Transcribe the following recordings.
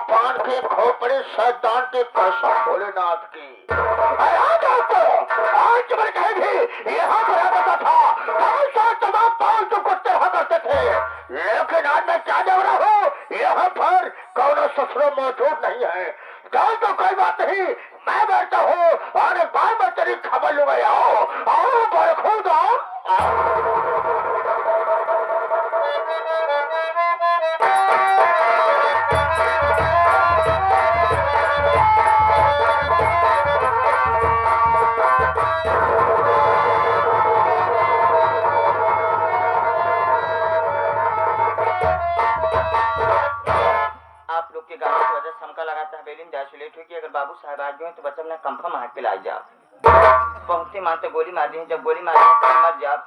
पान के खोपड़े शैतान के कसम भोलेनाथ की। आज मैं कहेगी यहाँ पर बता था तमाम पालतू कुत्ते रहा करते थे, लेकिन आज मैं क्या देख रहा हूँ, यहाँ पर कौन ससुर मौजूद नहीं है। कल तो कोई बात नहीं, मैं बैठता हूँ और एक बार मैं तेरी खबर लूंगा। आओ पर खुद अगर बाबू साहब आ गए तो बच्चा अपना कंफर्म हाथ पे लाई जाओ। पहुंचते माते गोली मार दी, जब गोली मारी तो मर जाओ।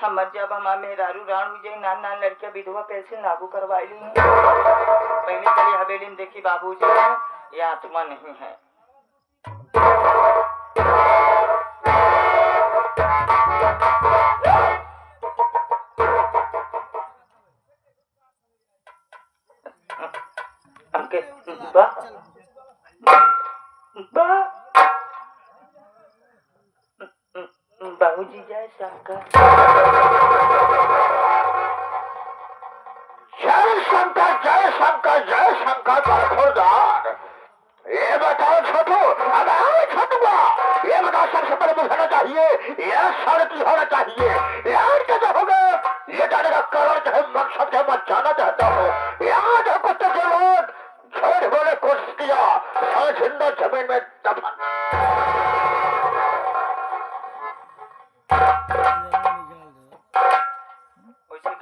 हम मर जाब, हमारे मेहरारू राण हो जाए, नान नान लड़कियां विधवा पेंशन लागू करवा ली। पहले चली हवेली में देखी बाबू जी, ये आत्मा नहीं है। बाबूजी जय शंकर। जय शंकर जय शंकर जय शंकर बरखुरदार। ये बताओ छोटू, अब छोटुआ ये बताओ, सबसे पहले मुझे चाहिए यह सड़की होना चाहिए। यार क्या होगा ये जाने का कारण है, मकसद है, मैं जाना चाहता हूँ। यहाँ जो कुत्ते के लोग झूठ बोले कोशिश किया, जिंदा जमीन में दफन।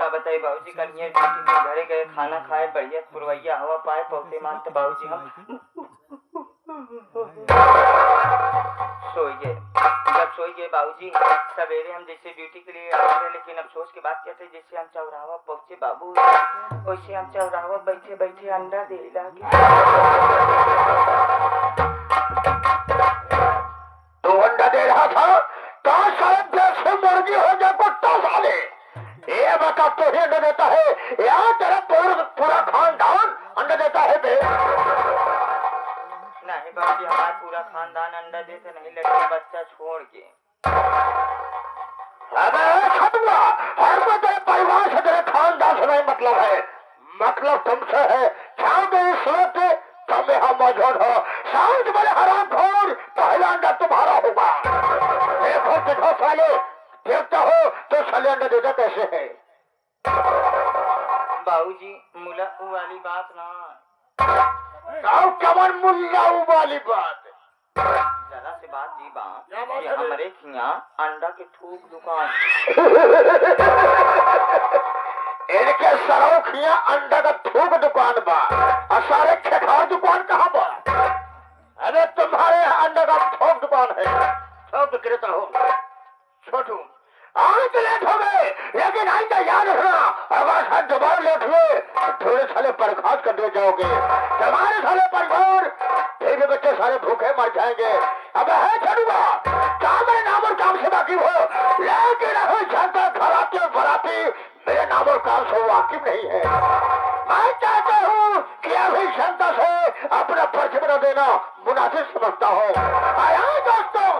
बताइए बाबूजी, कल ये घरे गए, खाना खाए, बढ़िया पुरवैया हवा पाए, पौते मानते बाबूजी हम सोइए। जब सोइए बाबूजी, सवेरे हम जैसे ड्यूटी के लिए आए थे, लेकिन अफसोस की बात क्या थी, जैसे हम चौराहा पहुंचे बाबू, वैसे हम चौराहा बैठे बैठे अंडा दे लगे। तो अंडा दे रहा था तो शायद जैसे मुर्गी हो जाए कुत्ता साले। ये बता तो ही अंडा देता है या तेरा पूरा खानदान अंडा देता है बे? नहीं बाबूजी, हमारा पूरा खानदान अंडा देते नहीं, लड़के बच्चा छोड़ के। अबे छटुआ, हर को तेरे परिवार से तेरे खानदान से नहीं मतलब है, मतलब तुमसे है। चाहोगे इस वक्त तुम यहाँ मौजूद हो, शायद बड़े हरामखोर, पहला अंडा तुम्हारा होगा। देखो देखो साले, देखता हो तो साले अंडा देता कैसे है। बाबूजी मुला वाली बात ना, कमर मुल्ला वाली बात, जरा से बात जी बात, ये हमारे यहाँ अंडा के थूक दुकान। इनके सरोखिया अंडा का थूक दुकान बा, और सारे खेखार दुकान कहाँ बा? अरे तुम्हारे यहाँ अंडा का थूक दुकान है, सब विक्रेता हो। छोटू आज लेट हो गए, लेकिन आज का याद रखना, अगर हाथ दोबारा लेट हुए थोड़े साले बर्खास्त कर दे जाओगे। तुम्हारे साले परिवार बेटे बच्चे सारे भूखे मर जाएंगे। अब है छड़ूगा काम मेरे नाम और काम से बाकी हो, लेकिन अभी जनता खराबी बराती मेरे नाम और काम से वाकिफ नहीं है। मैं चाहता हूँ कि अभी जनता से अपना पर्ची बना देना मुनासिब समझता हूँ। दोस्तों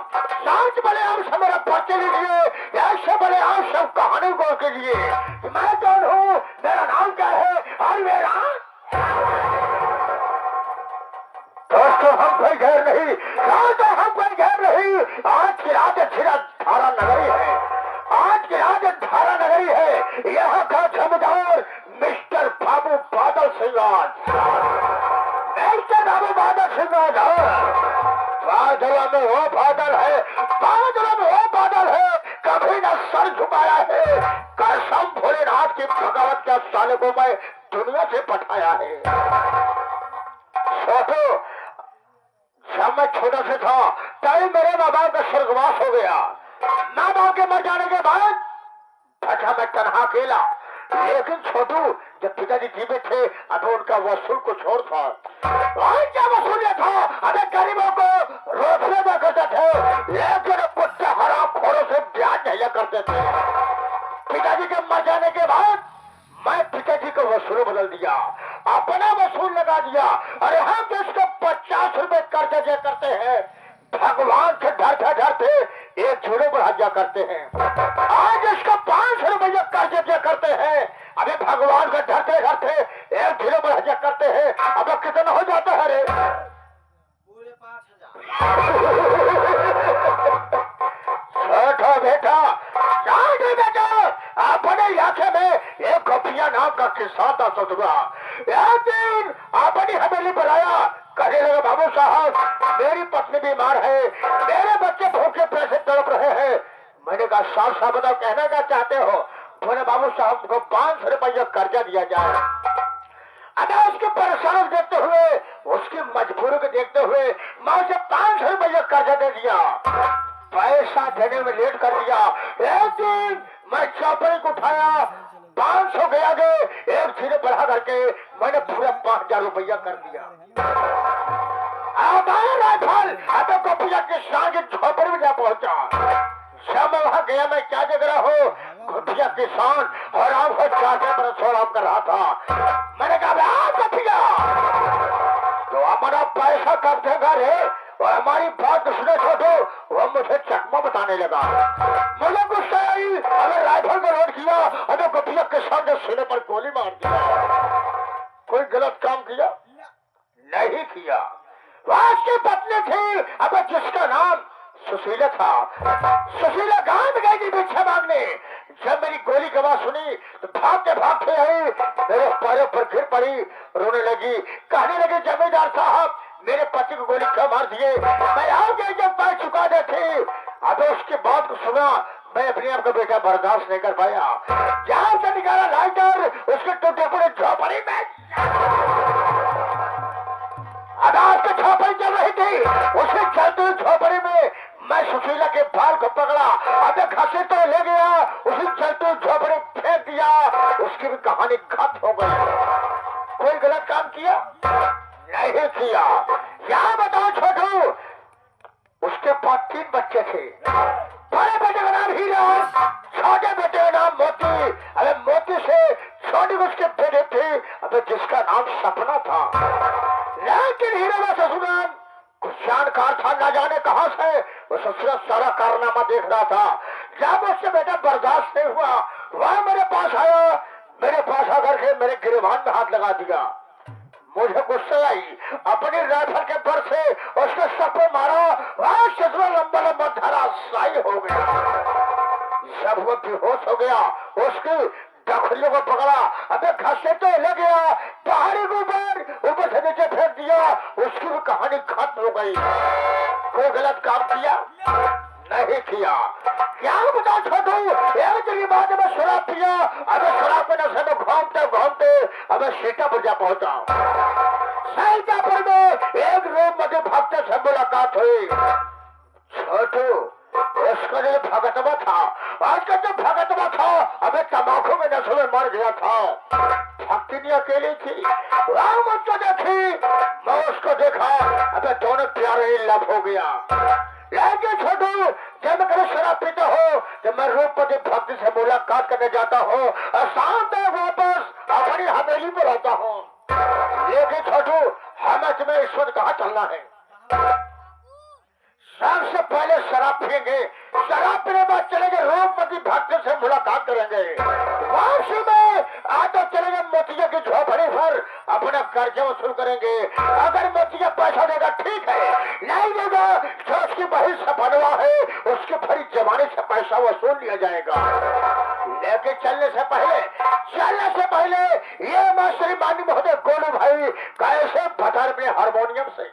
सांच बड़े आप सब मेरा पर्ची लीजिए, ऐसे बड़े आप सब कहानी को के लिए। मैं कौन हूँ, मेरा नाम क्या है और मेरा दोस्तों हम कोई घर नहीं, दोस्तों हम कोई घर नहीं। आज की रात धारा नगरी है, आज की रात धारा नगरी है। यहाँ का जमींदार मिस्टर बाबू बादल सिंह राज, मिस्टर बाबू बादल सिंह राज। बादलों में वो बादल है, बादलों में वो बादल है, कभी न सर झुकाया है। कसम भोलेनाथ की भगवत के साले को मैं दुनिया से पठाया है। छोटो जब मैं छोटा से था तभी मेरे माँ बाप का स्वर्गवास हो गया। माँ बाप के मर जाने के बाद बचा मैं तनहा अकेला। लेकिन छोटू जब पिताजी जीवित थे अब उनका वसूल कुछ और था। और क्या वसूल था, अबे गरीबों को रोटियां दिया करते थे, लेकिन कुत्ते हरामखोरों से ब्याज नहीं लिया करते थे। पिताजी के मर जाने के बाद मैं पिताजी का वसूल बदल दिया, अपना वसूल लगा दिया। अरे दिया करते हैं। आज इसका 500 रुपया कर्ज दिया करते हैं। अभी भगवान का डरते डरते 1 किलो बढ़ा दिया करते हैं। अब कितना हो जाता है रे? पूरे 5000। छोटो बेटा, बेटा अपने आंखें में एक गोपिया नाम का किस्सा था ससुरा। एक दिन अपनी हवेली बुलाया, कहने लगा बाबू साहब मेरी पत्नी बीमार है, मेरे बच्चे भूखे पैसे तड़प रहे हैं। मैंने कहा साफ साफ बताओ कहना क्या चाहते हो? बोले बाबू साहब को 500 रुपया कर्जा दिया जाए। अगर उसकी परेशानी देखते हुए, उसकी मजबूरी को देखते हुए मैं उसे 500 रुपया कर्जा दे दिया। पैसा देने में लेट कर दिया। एक दिन मैं चौपड़ी को उठाया, 500 के आगे 1 धीरे बढ़ा करके मैंने पूरा 5000 रुपया कर दिया। अब राइफल अब गोपिया के साथ झोपड़ी में जा पहुंचा। जब मैं वहां गया, मैं क्या देख रहा हूँ? गोपिया किसान और आप चाहते पर सोराम कर रहा था। मैंने कहा गोपिया तो हमारा पैसा कब देगा रे? और हमारी बात सुने छोटो, वो मुझे चकमा बताने लगा। मुझे गुस्सा आई, अगर राइफल को लोड किया और गोपिया किसान ने सीने पर गोली मार दिया। कोई गलत काम किया? नहीं किया। वह उसकी पत्नी थी, अब जिसका नाम सुशीला था। सुशीला गांव में गई थी भिक्षा मांगने। जब मेरी गोली की आवाज सुनी तो भागते भागते आई, मेरे पैरों पर गिर पड़ी, रोने लगी, कहने लगी जमींदार साहब मेरे पति को गोली क्यों मार दिए? मैं आगे जब पैर चुका दे थी। अब उसकी बात को सुना, मैं अपने आप का बेटा बर्दाश्त नहीं कर पाया। जहां से निकाला लाइटर, उसके टूटे पड़े झोपड़ी में अनाज की झोपड़ी चल रही थी। उसे चलती झोपड़ी में मैं सुशीला के बाल को पकड़ा, अब घसी तो ले गया, उसी चलती झोपड़ी फेंक दिया। उसकी भी कहानी खत्म हो गई। कोई गलत काम किया? नहीं किया। क्या बताओ छोटू, उसके पास 3 बच्चे थे। बड़े बेटे का नाम हीरा, छोटे बेटे का नाम मोती। अरे मोती से छोटी उसके बेटे थे, अबे जिसका नाम सपना था। लेकिन हीरा का ससुराल कुछ जानकार था, न जाने कहां से वो ससुराल सारा कारनामा देख रहा था। जब उससे बेटा बर्दाश्त नहीं हुआ, वह मेरे पास आया। मेरे पास आकर के मेरे गिरबान में हाथ लगा दिया। मुझे गुस्सा आई, अपनी राइफल के पर से उसके सर पे मारा। वह ससुराल लंबा लंबा धराशायी हो गया। जब वो बेहोश हो गया, उसकी डखलियों को पकड़ा, अबे घसे तो ले गया, पहाड़ी के ऊपर से नीचे फेंक दिया। उसकी भी कहानी खत्म हो गई। कोई गलत काम किया? नहीं किया। क्या बताओ छोटू, एक दिन बाद में शराब पिया, अबे शराब के नशे में घूमते घूमते अबे सीतापुर जा पहुंचा। सीतापुर में एक रूम मध्य भक्त से मुलाकात हुई। छोटू उसका जो भगतवा था, आजकल जो भगतवा था अबे तंबाकू में नशे में मर गया था। भक्ति अकेली थी, वह मुझको देखी, मैं उसको देखा, अबे दोनों प्यारे ही लब हो गया। लेकिन छोटू जब मैं कभी शराब पीता हो तो मैं रूपपति भक्ति से मुलाकात करने जाता हूँ और शाम तक वापस अपनी हवेली में रहता हूँ। लेकिन छोटू हमें तुम्हें इस वक्त कहाँ चलना है? सबसे पहले शराब पिएंगे, शराब पीने बाद चलेंगे रूपपति भक्त से मुलाकात करेंगे। वापसी में आते चलेंगे मोतिया की झोपड़ी पर, अपना कर्जा वसूल करेंगे। अगर मोतिया पैसा देगा ठीक है, नहीं देगा जो उसकी बहन से बनवा है उसकी भरी जमाने से पैसा वसूल लिया जाएगा। लेके चलने से पहले ये मास्टरी मानी महोदय गोलू भाई कैसे बता अपने हारमोनियम से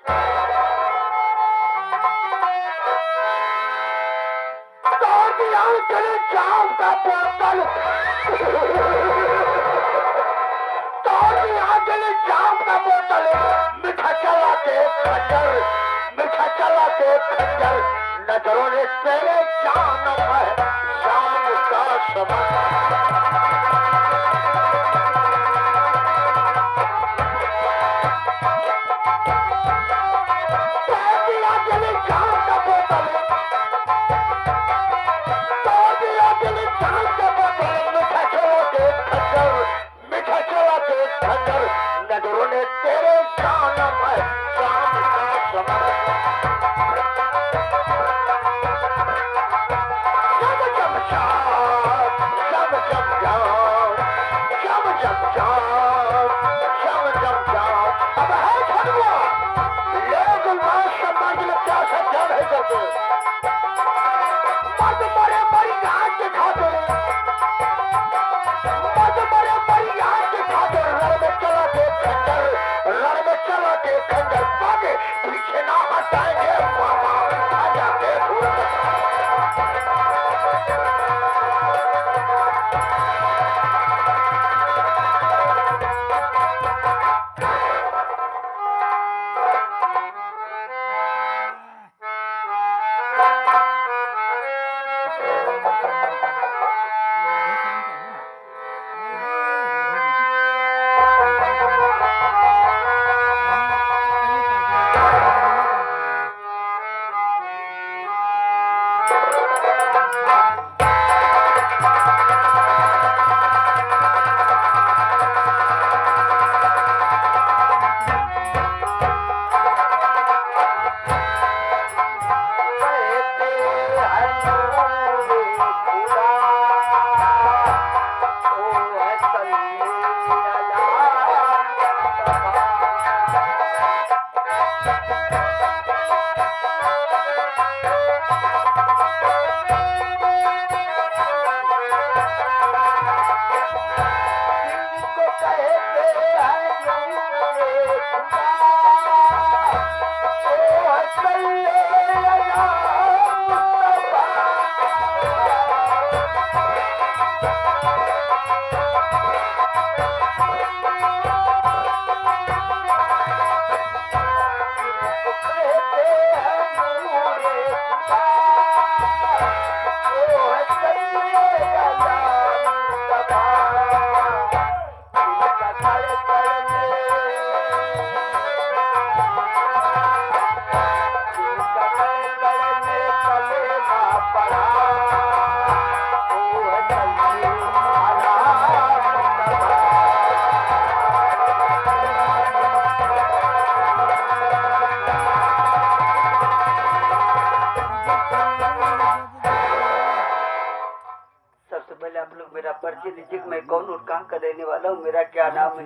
चले जाम का बोतल चले जाम का बोतल मीठा चला के खंजर नजरों ने तेरे जान है शाम का समय। नजरों ने तेरे जानम है शाम का समय। बाबा के खंजर पाके पीछे ना हटाएंगे मामा आ जाते परिचय दीजिए कि मैं कौन और कहाँ का रहने वाला हूँ, मेरा क्या नाम है।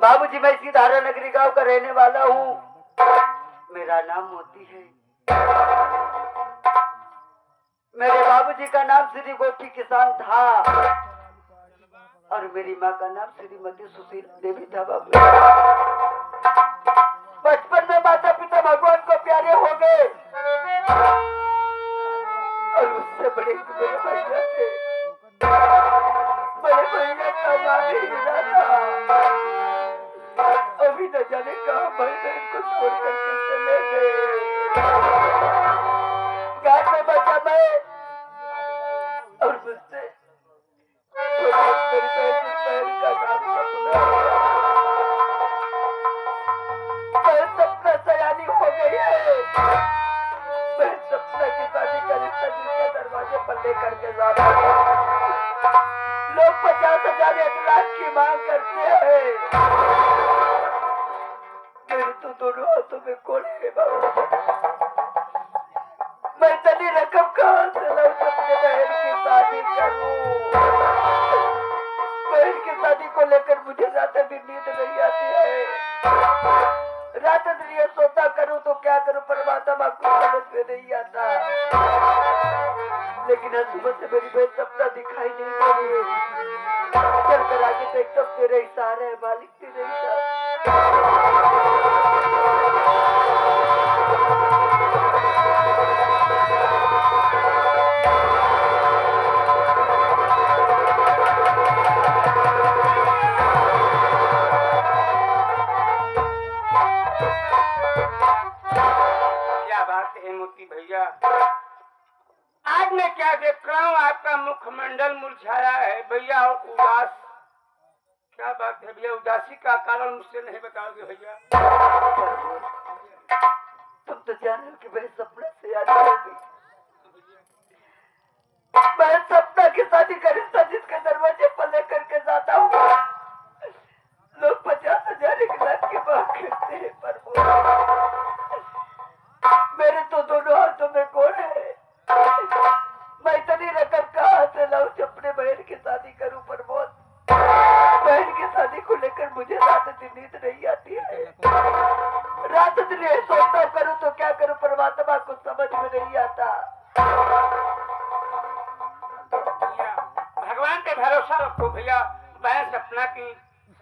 बाबूजी, मैं इसी धारा नगरी गांव का रहने वाला हूँ। मेरा नाम मोती है। मेरे बाबूजी का नाम श्री गोपी किसान था और मेरी माँ का नाम श्रीमती सुशील देवी था। बाबू, बचपन में माता पिता भगवान को प्यारे हो गए और उससे बड़े मेरे भैया थे। बड़े भैया का नाम हीरा था। अभी न जाने कहाँ भाई बहन को छोड़ करके चले गए। घर में बचा मैं और मुझसे मेरी बहन का नाम सपना। मैं सपना सयानी हो गई है। मैं सपना की शादी का रिश्ता जिसके दरवाजे पर लेकर के जा रहा हूँ। लोग 50,000 1 लाख की मांग करते हैं। मेरे तो दोनों हाथों में कोड़े है बाबू। मैं इतनी रकम कहाँ से लाऊं अपने बहन की शादी करूं। बहन की शादी को लेकर मुझे रात दिन नींद नहीं आती है। रात दिन ये सोचा करूं तो क्या करूं, परमात्मा को समझ में नहीं आता। लेकिन आज सुबह से मेरी बहन सपना दिखाई नहीं दे रही है। चल कर आगे तो एकदम तेरे इशारे है मालिक, तेरे इशारे। क्या बात है मोती भैया, आज मैं क्या देख रहा हूँ, आपका मुखमंडल मुरझाया है भैया और उदास। क्या बात है भैया, उदासी का कारण मुझसे नहीं बताओगे भैया? तुम तो जान हो कि मैं सपना से याद हो गई। मैं सपना की शादी का रिश्ता जिसके दरवाजे पर लेकर के जाता हूँ, लोग 50,000 1 लाख की मांग करते हैं, पर मेरे तो दोनों हाथों में गोड़ है। मैं इतनी रकम कहाँ से लाऊं जो अपने बहन की शादी करूं, पर बहुत बहन की शादी को लेकर मुझे रात दिन नींद नहीं आती है। रात दिन ये सोचता करूं तो क्या करूं, परमात्मा को समझ में नहीं आता। भगवान पे भरोसा रखो भैया, बहन सपना की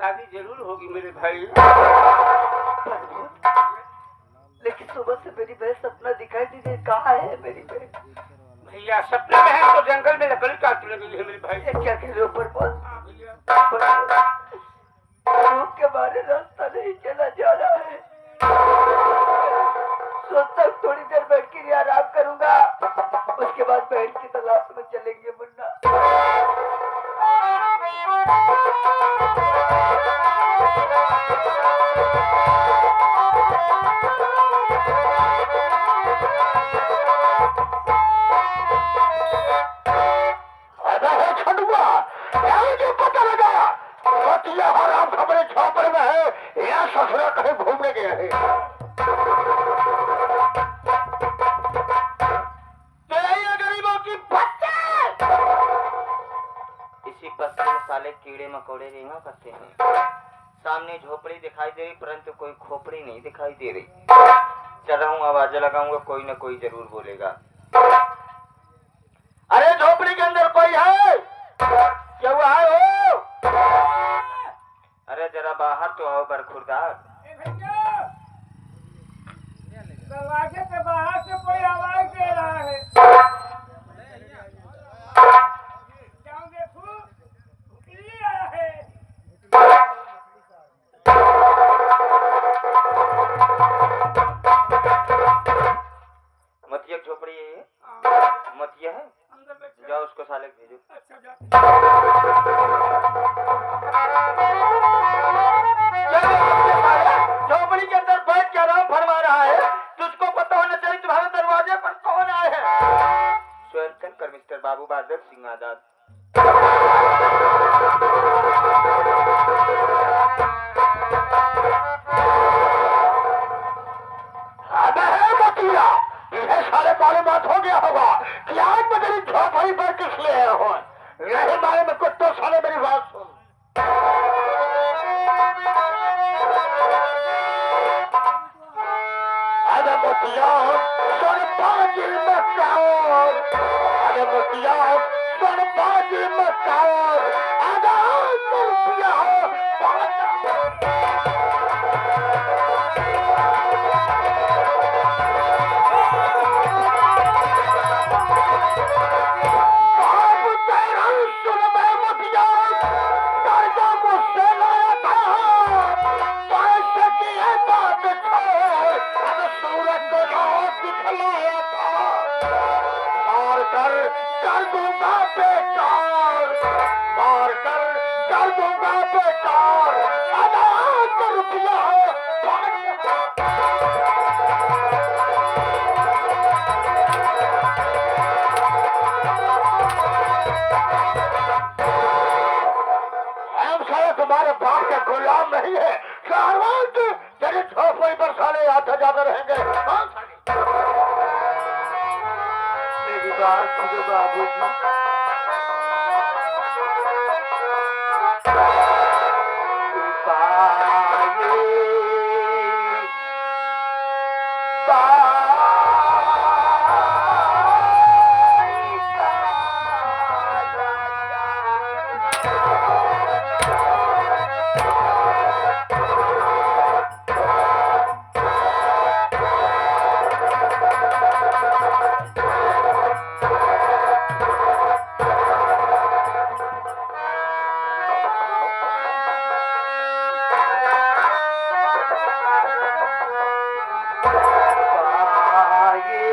शादी जरूर होगी मेरे भाई। लेकिन सुबह से मेरी बहन सपना दिखाई दी थी, कहाँ है मेरी बहन? भैया सपने में है तो जंगल में लकड़ी काटने लगी है मेरे भाई। ये क्या कह रहे हो बरबाद? हाँ भैया। धूप के मारे रास्ता नहीं चला जा रहा है। सोचता हूँ थोड़ी देर बैठ के ही आराम करूंगा, उसके बाद बहन की तलाश में चलेंगे मुन्ना। पता लगा हराम खबरें छापर में है या ससुरा कहीं घूमने गया है। गरीबों की बच्चे इसी बस्ती में साले कीड़े मकोड़े रेंगा करते हैं। सामने झोपड़ी दिखाई दे रही परंतु कोई खोपड़ी नहीं दिखाई दे रही। चल रहा हूँ, आवाज लगाऊंगा, कोई न कोई जरूर बोलेगा। अरे झोपड़ी के अंदर कोई है? क्या हुआ है हो? अरे जरा बाहर तो आओ बरखुरदार। दरवाजे के बाहर से कोई आवाज दे रहा है। जाऊं देखूं, बिल्ली आया है। मतिया झोपड़ी है ये? मतिया है? जाओ उसको साले भेजो। अच्छा जा। झोपड़ी के अंदर बैठ के आराम फरमा रहा है, तुझको पता होना चाहिए तुम्हारे दरवाजे पर कौन आए हैं। स्वयं कर मिस्टर बाबू बहादुर सिंह आजाद। इन्हें सारे मालूमात हो गया होगा कि आज मैं तेरी झोपड़ी पर किस लिए हो। नहीं मारे में कुत्तों साले मेरी बात सुन। अरे मोतिया सुन बाजी मकान, अरे मोतिया सुन बाजी मकान, आधा रुपया हो कर दूंगा बेकार, मार कर दूंगा बेकार, आधा रुपया हो। हम सारे तुम्हारे बाप के गुलाम नहीं है। कारवान तेरे झोपड़ी पर साले आते जाते रहेंगे। मेरी बात सुनो बाबू जी।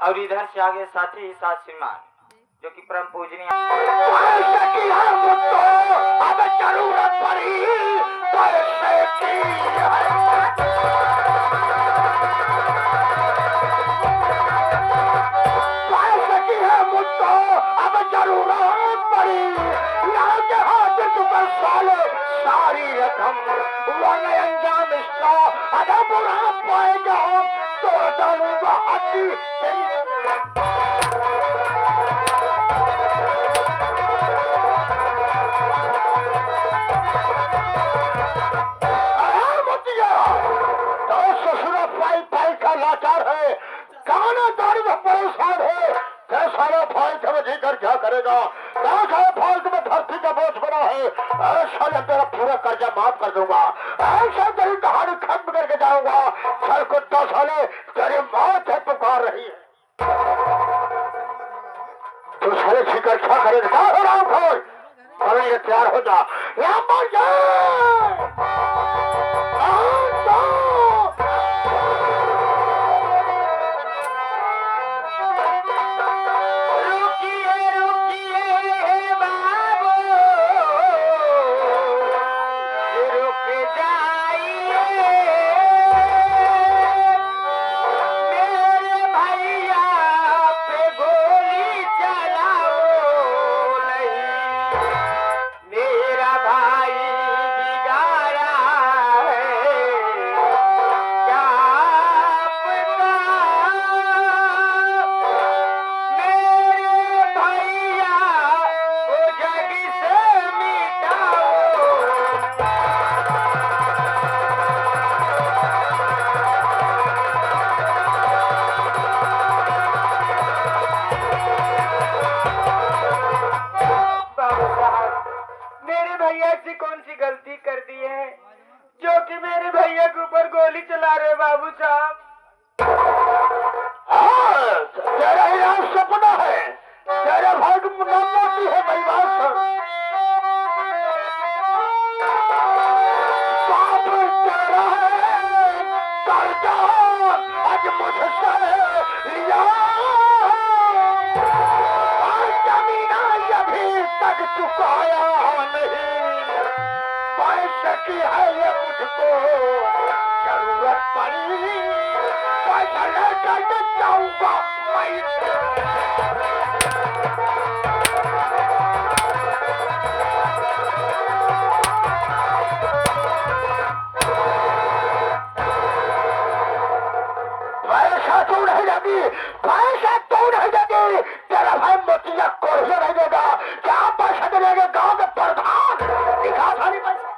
और इधर से आगे साथी ही साथ श्रीमान जो कि परम पूजनीय अब जरूरत पड़ी पैसे की पैसे की है मुझको अब जरूरत पड़ी यहाँ के हाथ पर साले सारी रकम वो नहीं अंजाम इसका अगर बुरा पाएगा तो डालूंगा हड्डी लाचार है गाना दारू में परेशान है कैसा फाइल में जीकर क्या करेगा कैसा फाइल में धरती का बोझ बना है ऐसा तेरा पूरा कर्जा माफ कर दूंगा ऐसा तेरी कहानी खत्म करके जाऊंगा सर को 10 साले तेरी मौत है पुकार रही है तू साले जीकर क्या करेगा क्या हो रहा खोल अरे ये तैयार हो जा यहाँ मर जाए कौन सी गलती कर दी है जो कि मेरे भैया के ऊपर गोली चला रहे बाबू साहब तेरा इलाज सपना है तेरे भाई की मोटी है मेरी बात सुन बाप तेरा है कर्जा आज मुझसे लिया जमीना अभी तक चुकाया नहीं पैसे की है ये मुझको जरूरत पड़ी पैसा लेकर के जाऊंगा पैसा तू नहीं देगी पैसा तू नहीं देगी तेरा भाई मोतिया को नहीं देगा क्या पैसा देंगे गांव के प्रधान दिखा सारी पैसा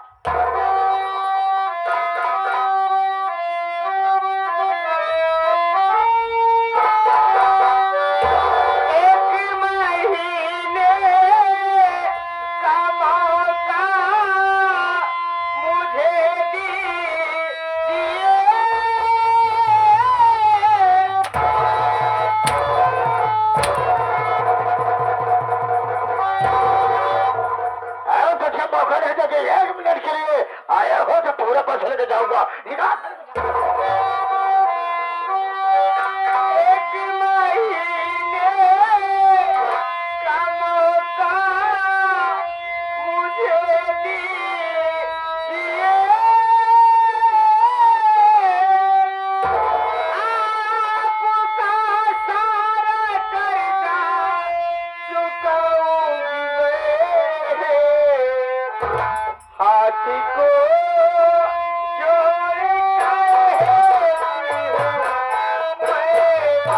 एक मिनट के लिए हम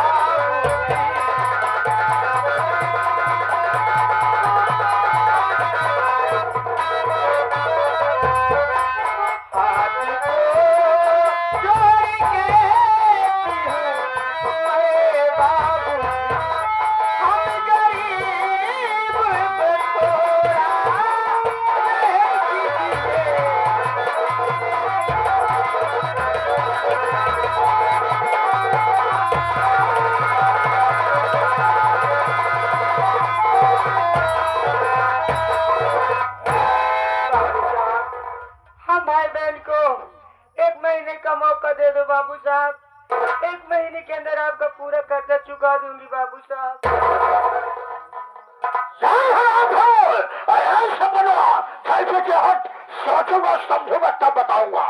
भाई बहन को 1 महीने का मौका दे दो बाबू साहब। 1 महीने के अंदर आपका पूरा कर्जा चुका दूंगी बाबू साहब। सोचूंगा समझूंगा तब बताऊंगा।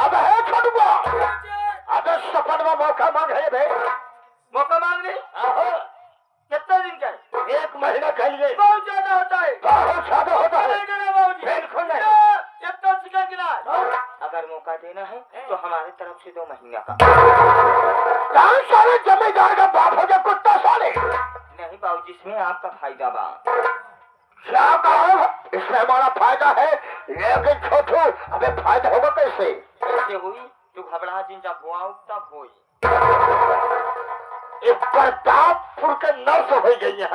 अब है छोड़ूंगा। अब सपन में मौका मांग है भाई। मौका मांग रही कितना दिन का है? 1 महीना के लिए। बहुत ज्यादा होता है। बहुत ज्यादा होता है। बिल्कुल नहीं। अगर मौका देना है तो हमारे तरफ से 2 महीने का। कौन साले जमींदार का बाप हो गया कुत्ता साले? नहीं बाबूजी, इसमें आपका फायदा बा। क्या कहो? इसमें हमारा फायदा है, लेकिन छोटू हमें फायदा होगा कैसे? कैसे हुई? तू घबरा जिन जब हुआ तब हुई। प्रतापपुर के नर्स हो गई है,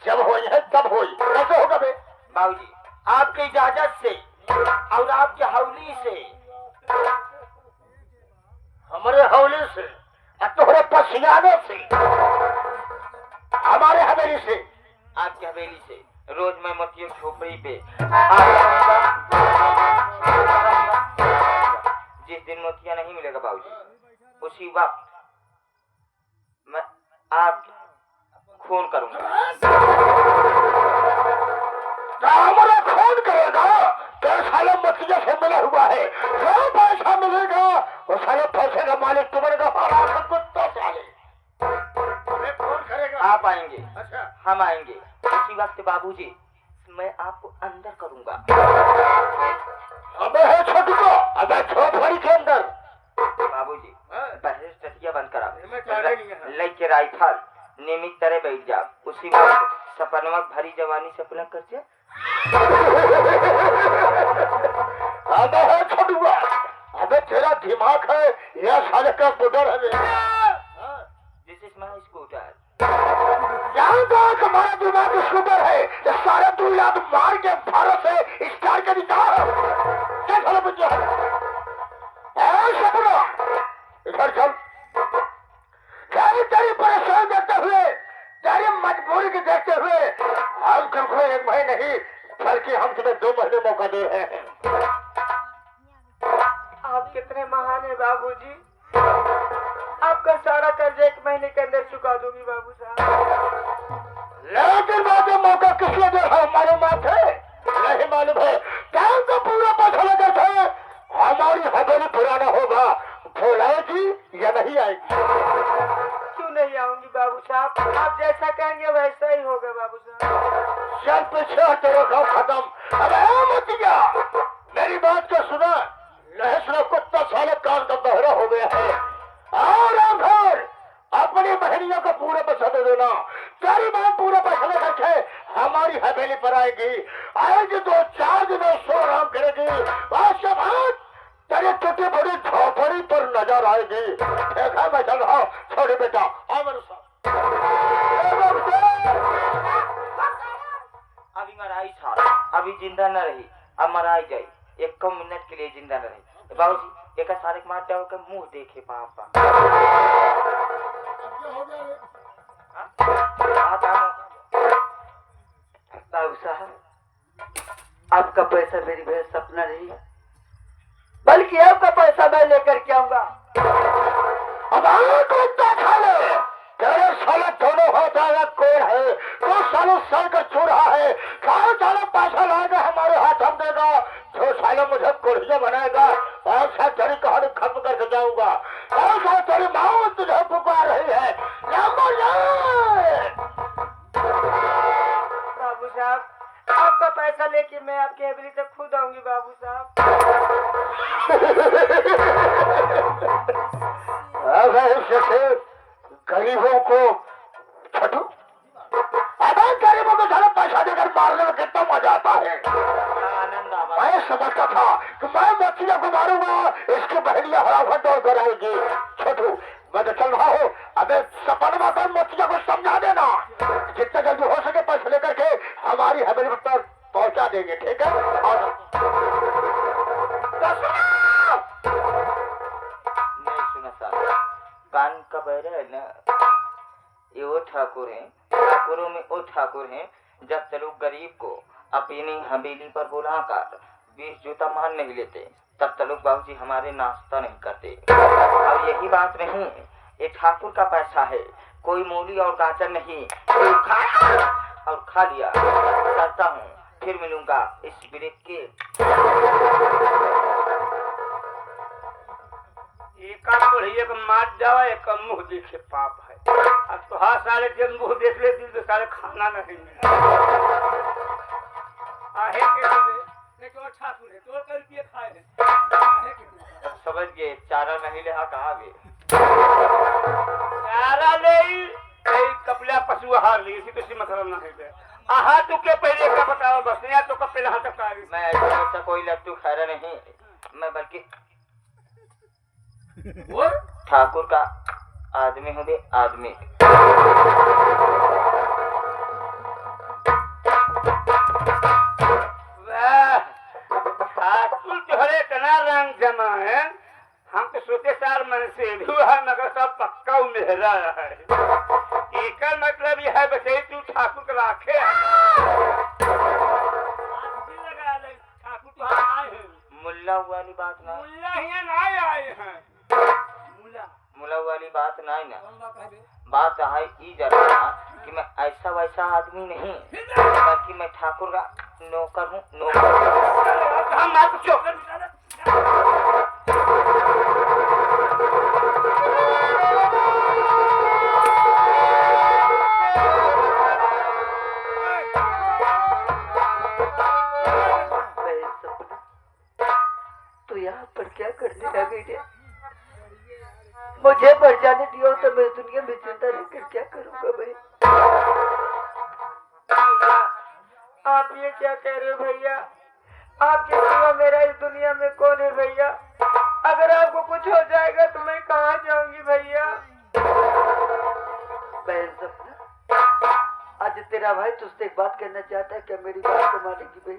जब हुई है तब हुई। कैसे होगा बे? बाबूजी, आपकी इजाजत से और आपके हौली से। हमारे हौले से और तुम्हारे पसियाने से, हमारे हवेली से। आपकी हवेली से रोज मैं मोतियों की झोपड़ी पे जिस दिन मोतिया नहीं मिलेगा बाबूजी, उसी वक्त मैं आप खून करूंगा। हमारा खून करेगा तो साले मोतिया से मिला हुआ है। जो पैसा मिलेगा वो साले पैसे का मालिक तू बनेगा। कुत्ता साले हमें खून करेगा। आप आएंगे, अच्छा हम आएंगे उसी वक्त बाबूजी, मैं आपको अंदर करूंगा। अबे है छोटू को, अबे झोपड़ी के अंदर। बाबूजी पहले टटिया बंद करा, मैं चाहे नहीं है। लेके राइफल नियमित तरह बैठ जा। उसी वक्त सपनवा भरी जवानी सपना कर जा। अबे है छोटू, अबे तेरा दिमाग है या साले का बुडर है? This is my scooter. जानता तुम्हारा दिमाग स्कूटर है, ये सारे तू याद मार के भारत से स्टार के निकाल। क्या चलो बच्चे सपना इधर चल। तेरी परेशान देखते हुए, तेरी मजबूरी के देखते हुए हम तुमको 1 महीने नहीं बल्कि हम तुम्हें 2 महीने मौका दे रहे हैं। आप कितने महान है बाबूजी। आपका सारा कर्ज 1 महीने के अंदर चुका दूंगी बाबू साहब। लेकिन बाकी मौका किस लिए दे रहा मालूम है? नहीं मालूम है। टाइम तो पूरा पैसा लगा था। हमारी हवेली पुराना होगा, बोलाएगी या नहीं आएगी? क्यों नहीं आऊंगी बाबू साहब? आप जैसा कहेंगे वैसा ही होगा बाबू साहब। चल पीछे तेरा काम खत्म। अबे मोतिया मेरी बात को सुना, नहीं सुना कुत्ता साले कान का बहरा हो गया है। और घर अपनी बहनियों को पूरे पैसा दे देना। तेरी बात पूरा पैसा लेकर के हमारी हवेली पर आएगी। आएगी 2-4 दिन सो आराम करेगी। उसके बाद तेरे टूटी बड़ी झोपड़ी पर नजर आएगी। देखा मैं चल रहा हूँ। छोड़े बेटा आओ मेरे साथ। अभी मराई था, अभी जिंदा न रही, अब मराई जाए। 1 मिनट के लिए जिंदा न रही। बाबूजी एक सारे मार जाओ के मुंह देखे पापा। बाबू साहब, आपका पैसा मेरी बहन सपना नहीं है, बल्कि आपका पैसा मैं लेकर के आऊंगा। अब कुत्ता खा ले। तेरे साले दोनों हाथ आया कौन है? तो सालों साल का चूर रहा है। कौन सालों पैसा लाएगा हमारे हाथ हम देगा? जो सालों मुझे कुर्सियां बनाएगा और साथ तेरी कहानी खत्म करके जाऊंगा। और साथ तेरी माँ तुझे पुकार रही है। बाबू साहब, आपका पैसा लेके मैं आपकी हवेली से खुद आऊंगी बाबू साहब। गरीबों को छठू, अबे गरीबों को सारा पैसा देकर मारने में कितना मजा आता है। आनंद आवा। मैं समझता था कि मैं मछलियों को मारूंगा, इसकी बहनियां हराफट दौड़ कर आएगी। छोटू मैं तो चल रहा हूँ, अबे सपन कर मछलियों को समझा देना, जितना जल्दी हो सके पैसे लेकर के हमारी हवेली पर पहुंचा देंगे, ठीक है। और नहीं सुना साहब, कान का बहरा है ना, ये वो ठाकुर हैं, ठाकुरों में वो ठाकुर हैं, जब तक गरीब को अपनी हवेली पर बुलाकर 20 जूता मान नहीं लेते, तब तक बाबूजी हमारे नाश्ता नहीं करते। और यही बात नहीं, ये ठाकुर का पैसा है, कोई मूली और गाजर नहीं, ये खाया और खा लिया। करता हूँ, फिर मिलूंगा इस ब्रेक के। एक बढ़िया को मार जावा, एक मुंह देखे पाप है। अब तो हाँ सारे जब मुंह देख ले तो सारे खाना नहीं मिला। आहे के लिए तो ठाकुर है, तो कर के खाए है। समझ गए, चारा नहीं ले कहा गे, चारा नहीं, कई कपड़ा पशु आहार ली, इसी तो मतलब नहीं है। आहा तू के पहले का बताओ बस, या तो कब पहले हाथ तक आ गई। मैं ऐसा कोई लट्टू खैरा नहीं, मैं बल्कि ठाकुर का आदमी हूँ, आदमी। ठाकुर तुम्हारे इतना रंग जमा है, हम तो सोचे सार मन से भी है, मगर सब पक्का मेहरा है। एक मतलब यह है बचे तू ठाकुर के राखे ठाकुर तो आए हैं, मुल्ला वाली बात ना, मुल्ला ही नहीं आए हैं। मुल्ला वाली बात नहीं ना, बात है ई जरा कि मैं ऐसा वैसा आदमी नहीं, बल्कि मैं ठाकुर का नौकर हूँ, नौकर। हम आपको चौकर तो यहाँ पर क्या करने लगे थे? मुझे पड़ जाने दियो तो मैं दुनिया में जिंदा रहकर क्या करूँगा भाई? आप ये क्या कह रहे हो भैया? आपके सिवा मेरा इस दुनिया में कौन है भैया? अगर आपको कुछ हो जाएगा तो मैं कहाँ जाऊंगी भैया? बहन सपना, आज तेरा भाई तुझसे एक बात करना चाहता है, क्या मेरी बात को मानेगी भाई?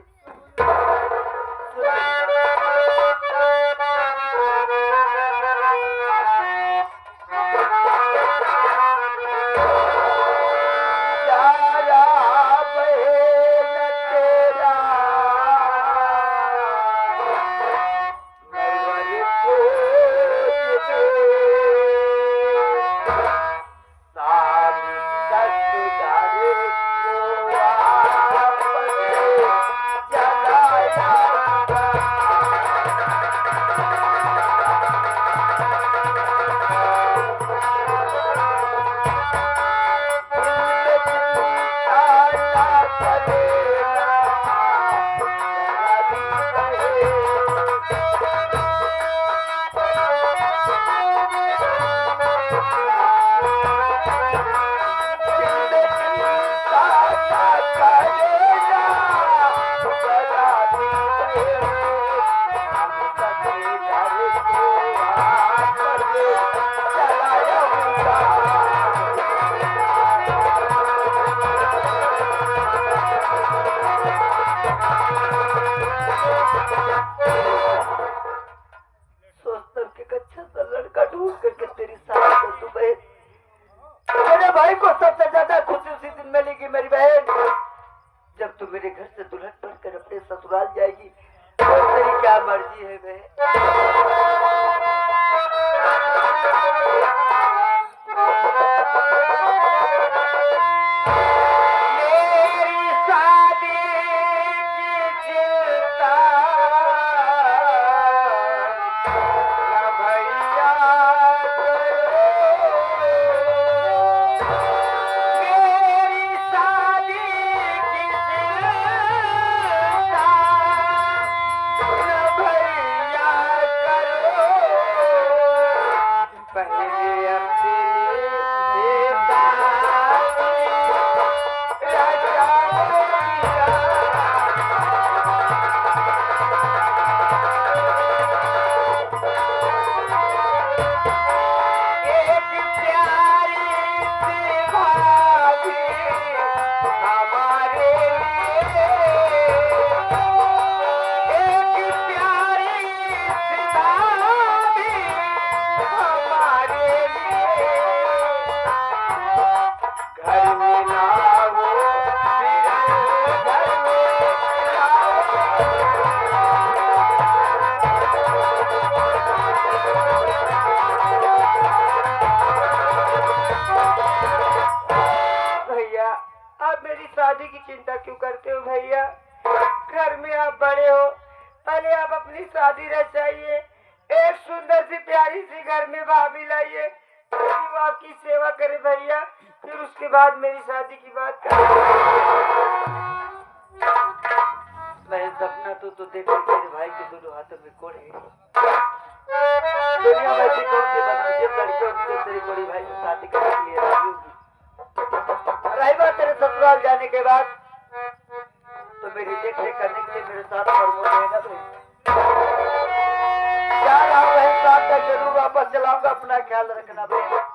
शादी की चिंता क्यों करते हो भैया? घर में आप बड़े हो, पहले आप अपनी शादी रचाइए, एक सुंदर सी प्यारी सी घर में भाभी लाइए, वो आपकी सेवा करे भैया, फिर उसके बाद मेरी शादी की बात करें। मैं सपना तो देखो तेरे भाई के दोनों हाथों में कोड़े। दुनिया में ऐसी कौन सी बदनसीब लड़की होगी जो तेरे बड़ी भाई से शादी करने के लिए राजी होगी? रही बात तेरे ससुराल जाने के बाद, तो मेरी देख रेख करने के लिए मेरे साथ प्रमोद रहेगा भाई। जा रहा हूँ बहन, साथ तक जरूर वापस चलाऊंगा, अपना ख्याल रखना भाई।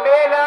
मेरा